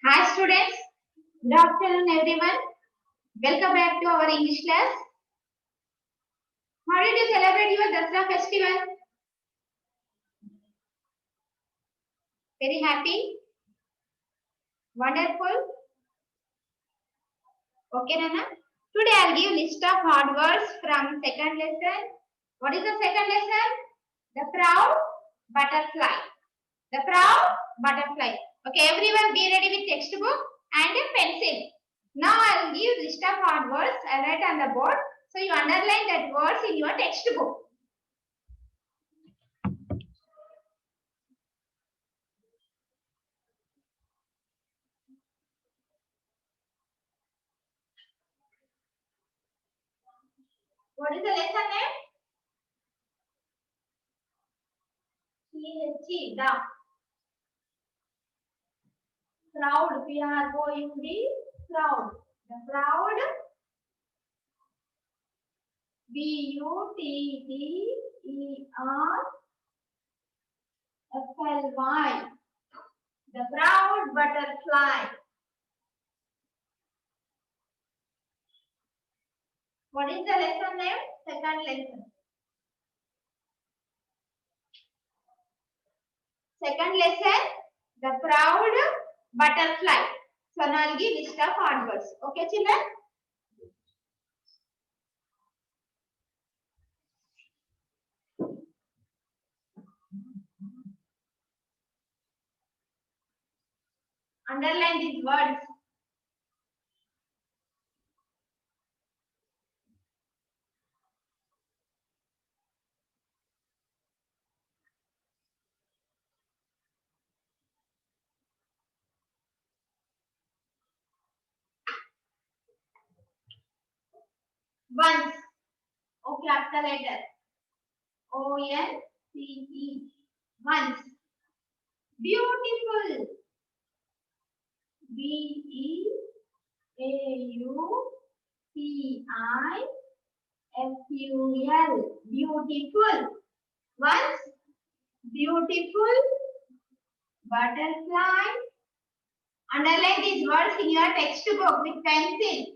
Hi students, good afternoon everyone. Welcome back to our English class. How did you celebrate your Dasra festival? Very happy? Wonderful? Okay Nana. Today I'll give list of hard words from second lesson. What is the second lesson? The proud butterfly. The proud butterfly. Okay, everyone be ready with textbook and a pencil. Now I'll give list of hard words. I'll write on the board. So you underline that words in your textbook. What is the lesson name? T-H-E, the proud, P-R-O-U-D, proud. The proud, B-U-T-T-E-R-F-L-Y. The proud butterfly. What is the lesson name? Second lesson. Second lesson, the proud butterfly. So now I'll give list of hard words. Okay, children? Underline these words. Once. Okay, after letter. O-N-C-E. Once. Beautiful. B-E-A-U-T-I-F-U-L. Beautiful. Once. Beautiful. Butterfly. Underline these words in your textbook with pencil.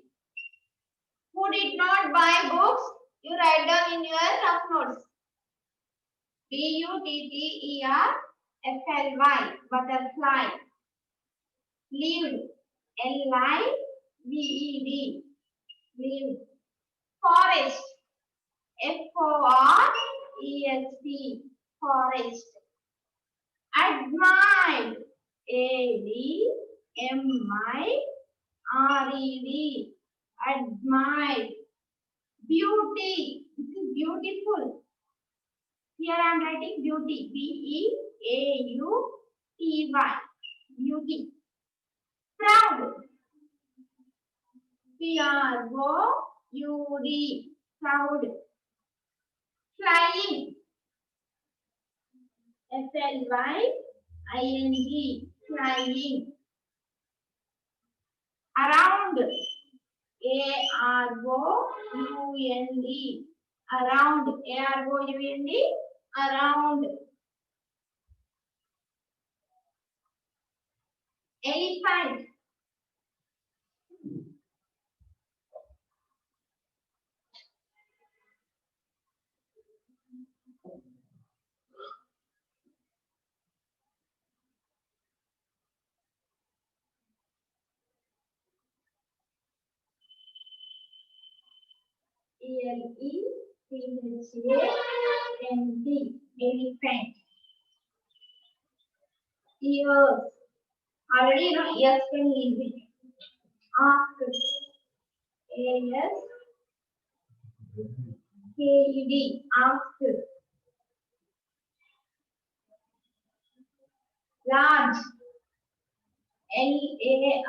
Who did not buy books? You write down in your rough notes. B-U-T-T-E-R-F-L-Y. Butterfly. Lived. L-I-V-E-D. Lived. Forest. F-O-R-E-S-T. Forest. Admired. A-D-M-I-R-E-D. Admired. Beauty. This is beautiful. Here I am writing beauty. B-E-A-U-T-Y. Beauty. Proud. P-R-O-U-D. Proud. Flying. F-L-Y-I-N-G. Flying. Around. A-R-O-U-N-D. Around. A-R-O-U-N-D. Around. Elephant. E-L-E-P-H-A-N-T. Elephant. Ears. Already you know ears can leave it. Ask. A-S-K-E-D. Ask. Large. L-A-R-G-E.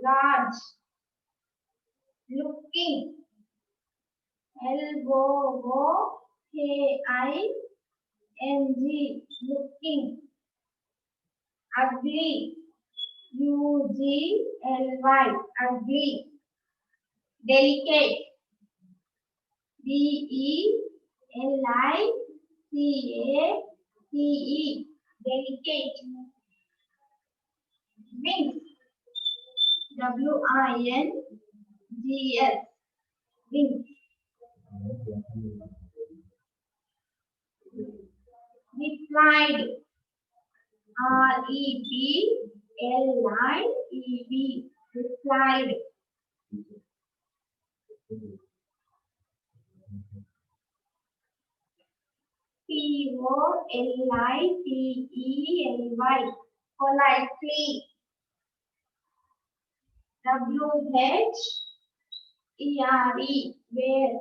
Large. Looking. L-O-O-K-I-N-G. Looking. Ugly. U-G-L-Y. Ugly. Delicate. D-E-L-I-C-A-T-E. Delicate. Wings. W-I-N-G-S. Wings. Replied. R-E-P-L-I-E-D. Replied. Politely. Politely. W-H-E-R-E. Where?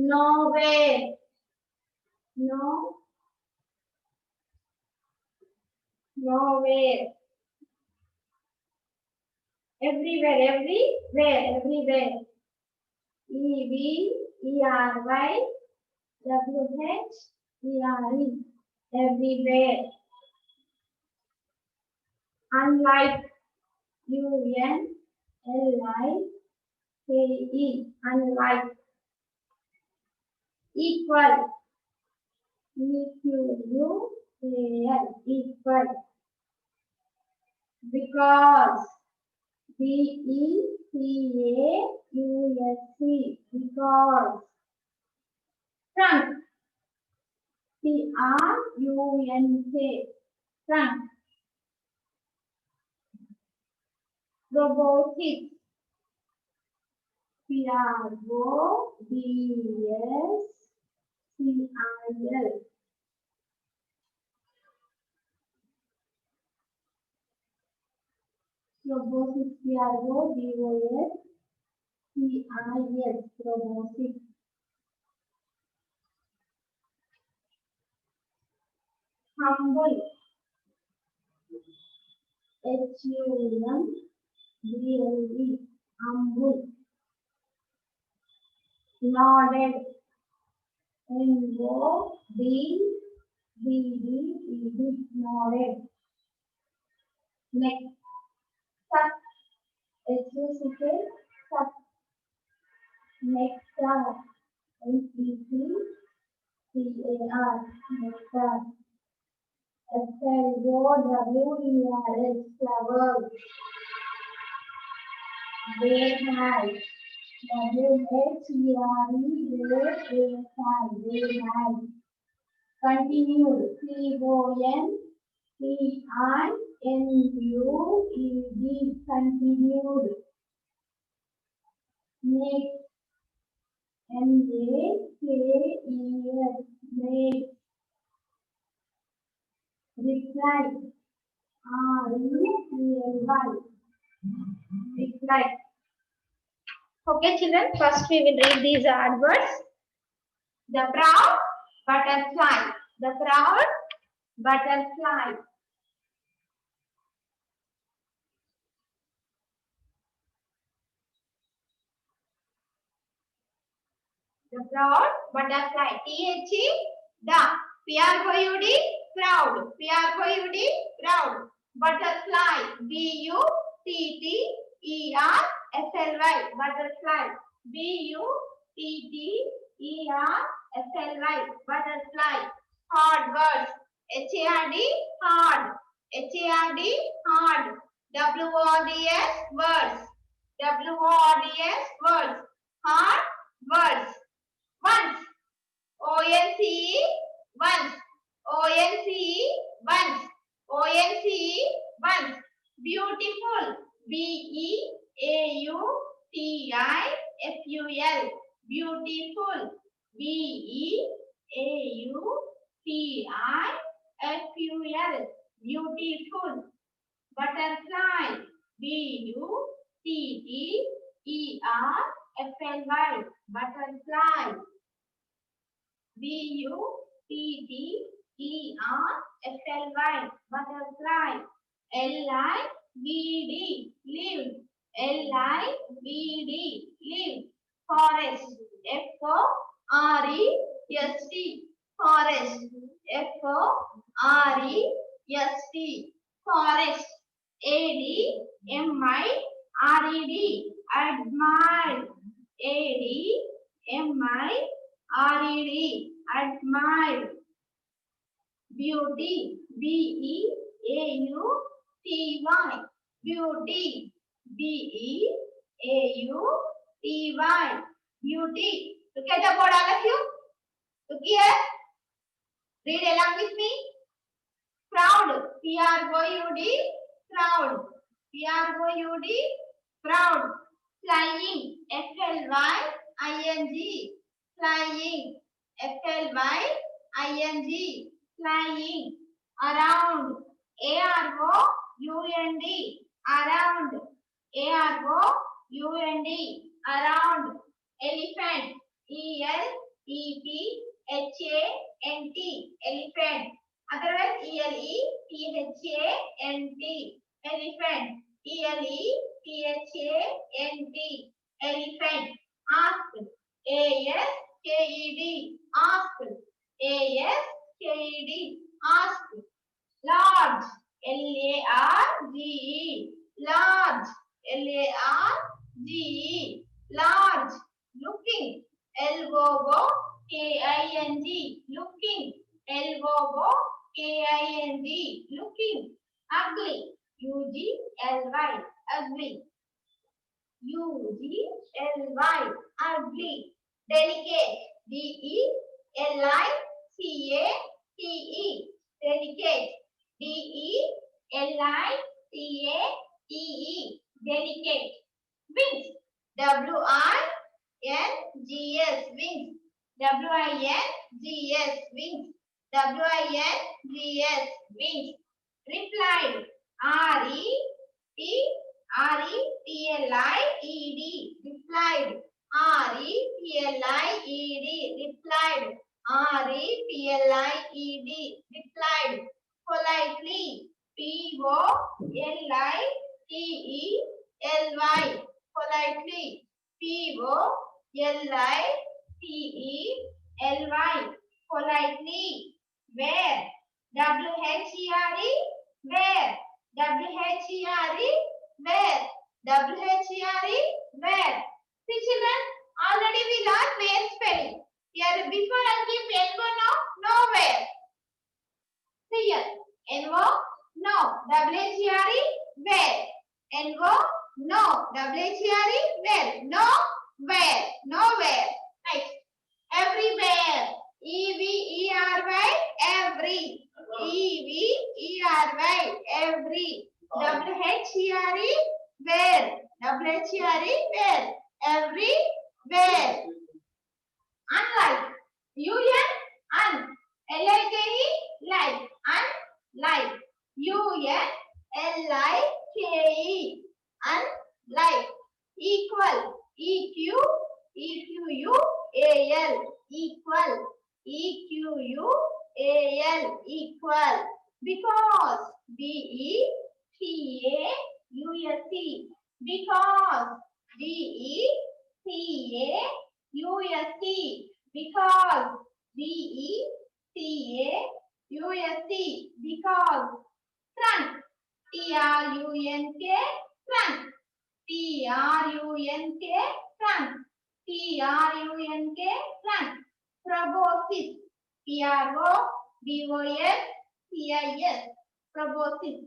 Nowhere. No. Nowhere. Everywhere. Everywhere. E-V-E-R-Y-W-H-E-R-E. Everywhere. Unlike. U-N-L-I-K-E. Unlike. Equal. E-Q-U-A-L. Equal. Because. B-E-C-A-U-S-E. Because. Trunk. T-R-U-N-K. Trunk. Robotics. P-R-O-B-S-C-I-L. Robotics. P-R-O-B-O-S-C-I-S. Robotics. Humble. H-U-M-B-L-E. Humble. Nodded. N-O-D-D-D-E-D. Nodded. Neck. Tuck. H-U-C-K. Tuck. Nectar. N-E-C-T-A-R. Nectar. F-L-O-W-E-R-S. Flower. Warehouse. W-H-E-R-E-W-A-S-I. Warehouse. Continued. C-O-N-T-I-N-U-E-D. Continued. Make. M-A-K-E-S. Make. Reply. R-E-P-L-Y. Reply. Okay, children. First, we will read these adverbs. The proud butterfly. The proud butterfly. The proud butterfly. T-H-E. The. P-R-O-U-D. Proud. P-R-O-U-D. Proud. Butterfly. B-U-T-T-E-R-F-L-Y. Butterfly. B-U-T-T-E-R-F-L-Y. Butterfly. Hard words. H-A-R-D. Hard. H-A-R-D. Hard. W-O-R-D-S. Words. W-O-R-D-S. Words. Hard words. Once. O-N-C-E. Once. O-N-C-E. Once. O-N-C-E. Once. Beautiful. B-E-A-U-T-I-F-U-L. Beautiful. B-E-A-U-T-I-F-U-L. Beautiful. Butterfly. B-U-T-T-E-R-F-L-Y. Butterfly. B-U-T-T-E-R-F-L-Y. Butterfly. L-I-V-D. Live. lived, live. Forest, forest, forest, forest, forest. Admired, admired, admired, admired. Beauty, beauty, beauty, beauty, beauty. Look at the board, all of you. Look here. Read along with me. Proud, proud, proud, proud, proud. Flying, flying, flying, flying, flying. Around, around, around, around, around. Elephant, elephant, elephant. Otherwise, elephant, elephant, elephant, elephant. Ask, asked, asked, asked. Large, large, large, large, large. Looking, looking, looking, looking. Ugly, ugly, ugly, ugly, ugly. Delicate, delicate, delicate, delicate, delicate. Wings, wings, wings, wings, wings. Replied, replied, replied, replied. Politely, politely, politely, politely, politely. Where, where, where, where. See children, already we learned where spelling. Here before I give elbow now, nowhere. See here, NO, no, WHERE, where, NO, no, WHERE, where, no, where, nowhere. Next, everywhere, EVERY, every, EVERY, every, WHERE, where, WHERE, where, everywhere. Unlike, un, L-I-K-E, like, unlike, UNLIKE, unlike. Equal, EQUAL, equal, EQUAL, equal. Because, BECAUSE, because, BECAUSE, because, BECAUSE, because. Trunk, TRUNK, trunk, TRUNK, trunk, TRUNK, trunk. Proboscis, PROBOSCIS, proboscis,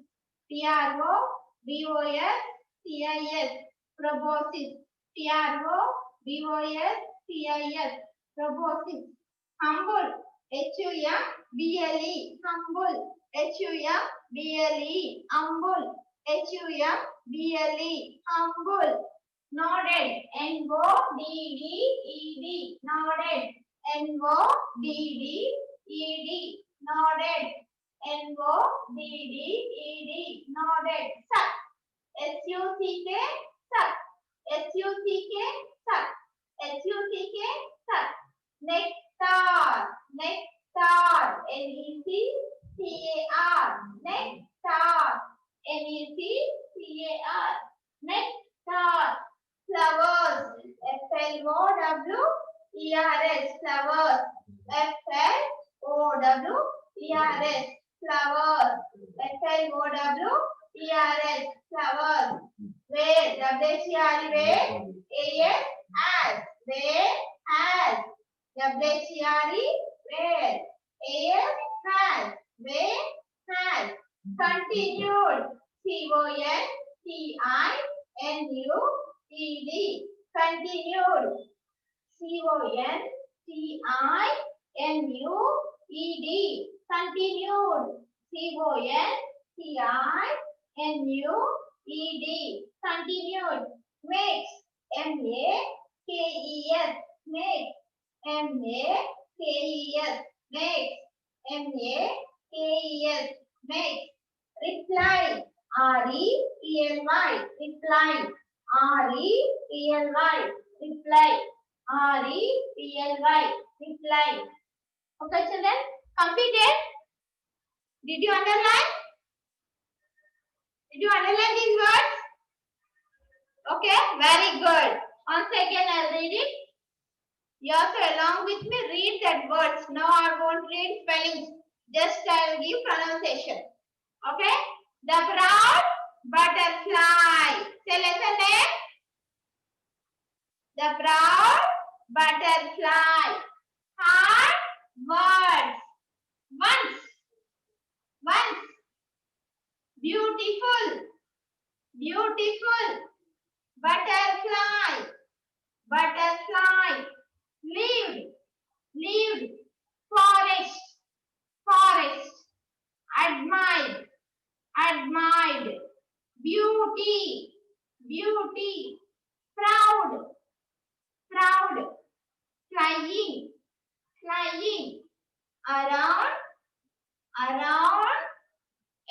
PROBOSCIS, proboscis, PROBOSCIS, proboscis. Humble, HUMBLE, humble, HUMBLE, humble, HUMBLE, humble. Nodded, NODDED, nodded, NODDED, nodded, NODDED, nodded. Suck, SUCK, suck, SUCK, suck, SUCK, suck. Nectar, nectar, NECTAR, nectar, NECTAR, nectar. F-L-O-W-E-R-S, flowers. F-L-O-W-E-R-S, flowers. F-L-O-W-E-R-S, flowers. Where, W-H-E-R-E, where, A-S, as, where, as, W-H-E-R-E, where, A-S, has, where, has. Continued, C-O-N-T-I-N-U-E-D, continued, C-O-N-T-I-N-U-E-D, continued, C-O-N-T-I-N-U-E-D, continued, makes, M-A-K-E-S, makes, M-A-K-E-S, makes, M-A-K-E-S, makes, reply, R-E-P-L-Y, reply, R-E-P-L-Y, reply, R-E-P-L-Y, reply. Okay, children, completed. Did you underline? Did you underline these words? Okay, very good. Once again, I'll read it. You also along with me read that words. No, I won't read spellings. Just I'll give pronunciation. Okay? The brown butterfly. Say lesson name. The brown butterfly. Hard words. Once. Once. Beautiful. Beautiful. Butterfly. Butterfly. Lived. Lived. Forest. Forest. Admired. Admired. Beauty. Beauty. Proud. Proud. Flying. Flying. Around. Around.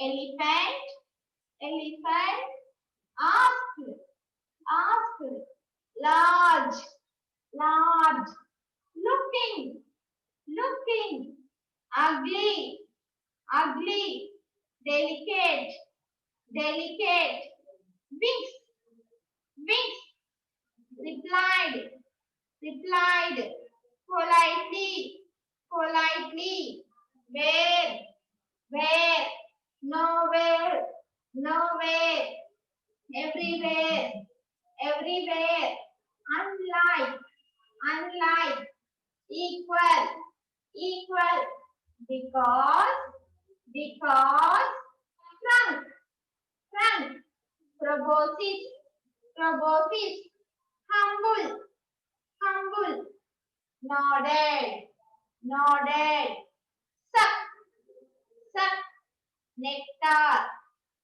Elephant. Elephant. Ask. Ask. Large. Large. Looking. Looking. Ugly. Ugly. Delicate. Delicate. Wings. Wings. Replied. Replied. Politely. Politely. Where. Where. Nowhere. Nowhere. Everywhere. Everywhere. Unlike. Unlike. Equal. Equal. Because. Because. Trunk. Trunk. Proboscis. Proboscis. Humble. Humble. Nodded. Nodded. Suck. Suck. Nectar.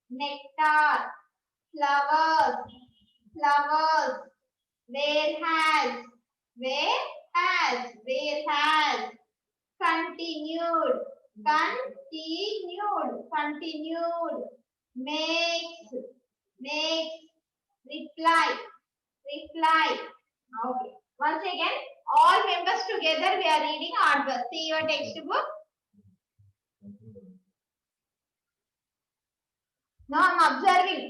Nectar. Flowers. Flowers. Where has. Where has. Where has. Continued. Continued. Continued. Makes. Makes. Reply. Reply. Okay. Once again, all members together we are reading Aardvark. See your textbook. Now I am observing.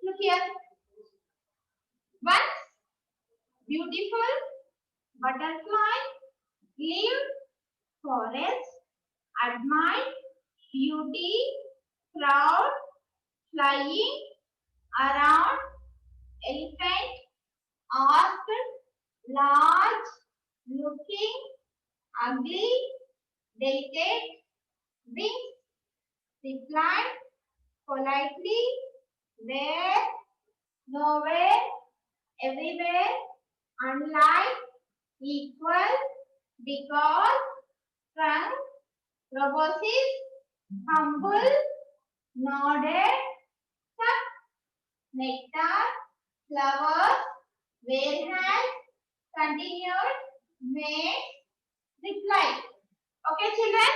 Look here. Once beautiful butterfly lived forest, admired beauty, proud, flying around, elephant, asked, large, looking, ugly, delicate, wings, replied, politely, where, nowhere, everywhere, unlike, equal, because, trunk, proboscis, humble, nodded, suck, nectar, flowers, whereas, continued, made, reply. Okay, children?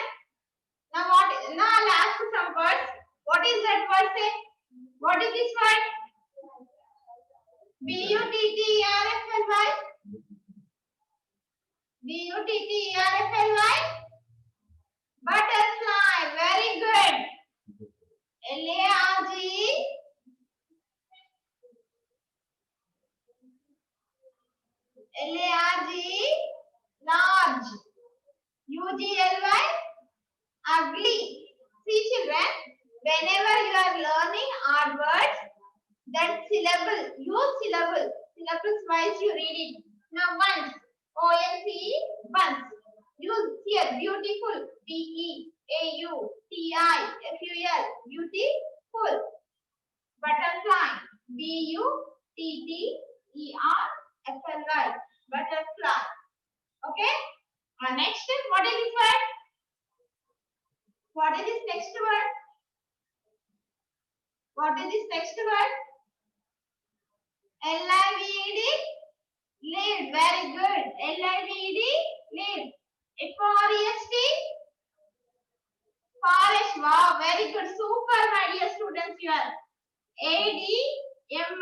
B-U-T-T-E-R-F-L-Y. B-U-T-T-E-R-F-L-Y. Butterfly. Very good. L-A-R-G. L-A-R-G. Large. U-G-L-Y. Ugly. See children, whenever you are learning odd words, that syllable, use syllable. Syllables wise you read it. Now once. O-N-C-E. Once. Use here. Beautiful. B-E-A-U-T-I-F-U-L. Beautiful. Butterfly. B-U-T-T-E-R-F-L-Y. Butterfly. Okay. Next, what is this word? What is this next word? What is this next word? L-I-V-E-D. Lead. Very good. L-I-V-E-D. Lead. F-O-R-E-S-T. Forest. Wow. Very good. Super, my dear students here. A-D-M-I-R-E-D.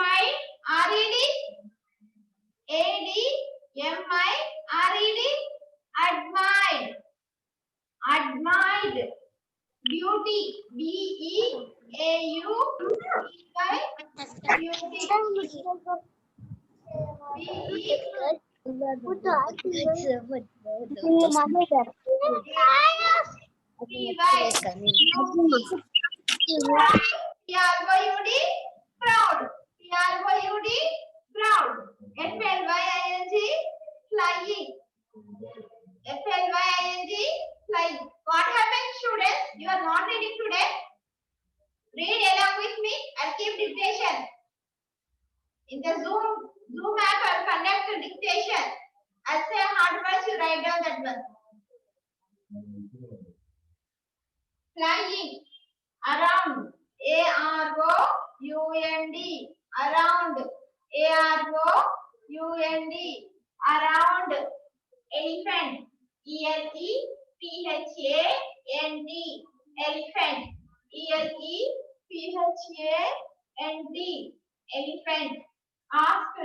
A-D-M-I-R-E-D. Admired. Admired. Beauty. B-E-A-U-T-I. Beauty. P-R-O-U-D. Proud. P-R-O-U-D. Proud. F-L-Y-I-N-G. Flying. F-L-Y-I-N-G. Flying. What happened, students? You are not reading today. Read along with me. I'll keep dictation. In the Zoom app, I'll conduct a dictation. I'll say hard words, you write down that one. Flying. Around. A-R-O-U-N-D. Around. A-R-O-U-N-D. Around. Elephant. E-L-E-P-H-A-N-D. Elephant. E-L-E-P-H-A-N-D. Elephant. Ask.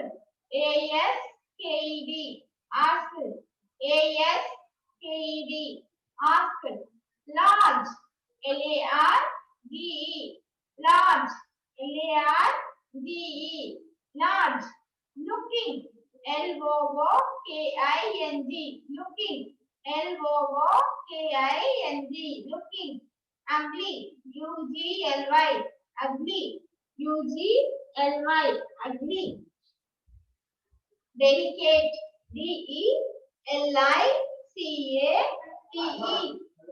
A-S-K-E-D. Ask. A-S-K-E-D. Ask. Large. L-A-R-G-E. Large. L-A-R-G-E. Large. Looking. L-O-O-K-I-N-G. Looking. L-O-O-K-I-N-G. Looking. Ugly. U-G-L-Y. Ugly. U-G-L-Y. Ugly. Delicate. D-E-L-I-C-A-T-E.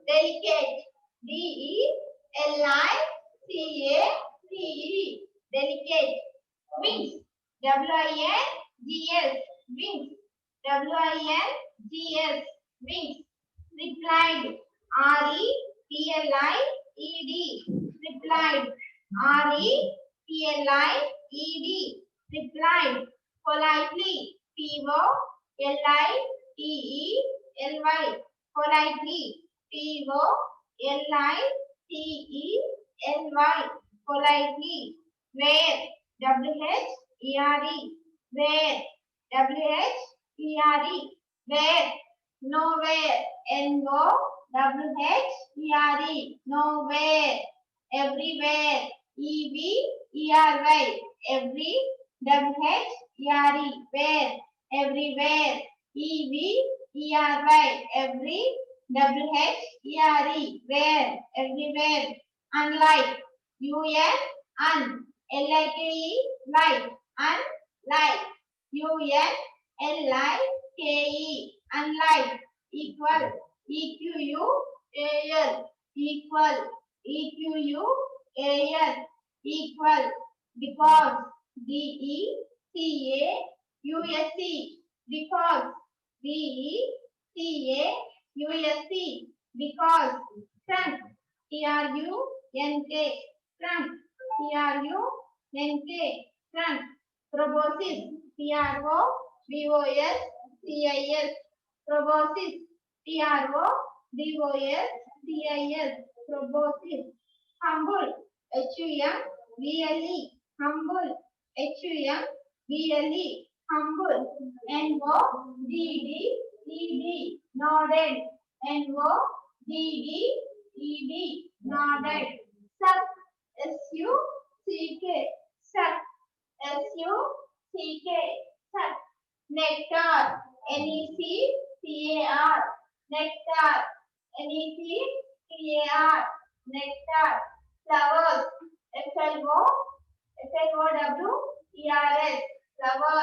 Delicate. D-E-L-I-C-A-T-E. Delicate. Wings. W-I-N-G-S. Wings. W-I-N-G-S. Wings. Replied. R-E-P-L-I-E-D. Replied. R-E-P-L-I-E-D. Replied. Politely. P-O-L-I-T-E-L-Y. Politely. P-O-L-I-T-E-L-Y. Politely. Where. W-H-E-R-E. Where. W-H-E-R-E. Where. Nowhere. N-O-W-H-E-R-E. Nowhere. Everywhere. E-V-E-R-Y. Every. W-H-E-R-E. Where. Everywhere. E-V-E-R-Y. Every. W-H-E-R-E. Where. Everywhere. Unlike. U-N. Un. L-I-K-E. Like. Unlike. U-N. L-I-K-E. Unlike. Equal. E-Q-U-A-L. Equal. E-Q-U-A-L. Equal. Because. D-E-C-A-U-S-E. Because. D-E-C-A-U-S-E. Because. Trunk. T-R-U-N-K. Trunk. T-R-U-N-K. Trunk. Proboscis. P-R-O-B-O-S-C-I-S. Proboscis. P-R-O-B-O-S-C-I-S. Proboscis. Humble. H-U-M-B-L-E. Humble. H-U-M-B-L-E. BLE, humble. NODDED, nodded. NODDED, nodded. Suck, SUCK, suck, SUCK, suck. Nectar, NECTAR, nectar, NECTAR, nectar. Flowers, FLOWERS, flowers,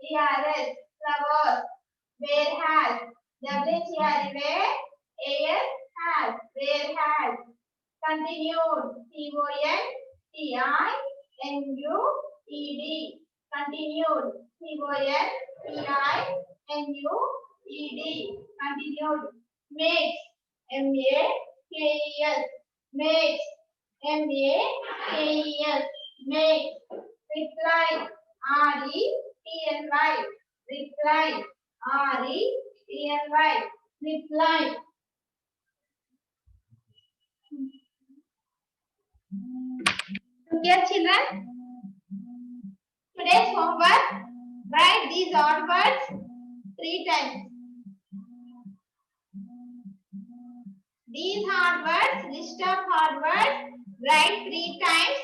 FLOWERS, flowers. Where has, WHERE, AS has, where has. Continued, CONTINUED, continued, CONTINUED, continued. Makes, MAKES, makes, MAKES, makes. Reply, REPLY, reply, REPLY, reply. Okay, children. Today's homework, write these odd words 3 times. These hard words, list of hard words, write 3 times,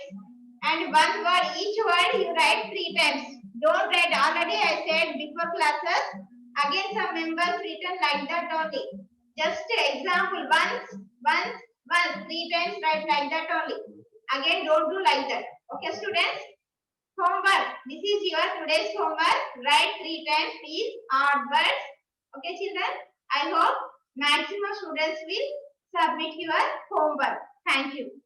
and one word, each word you write 3 times. Don't write, already I said before classes, again some members written like that only. Just example, once, 3 times write like that only. Again don't do like that. Okay students? Homework. This is your today's homework. Write 3 times these odd words. Okay children? I hope maximum students will submit your homework. Thank you.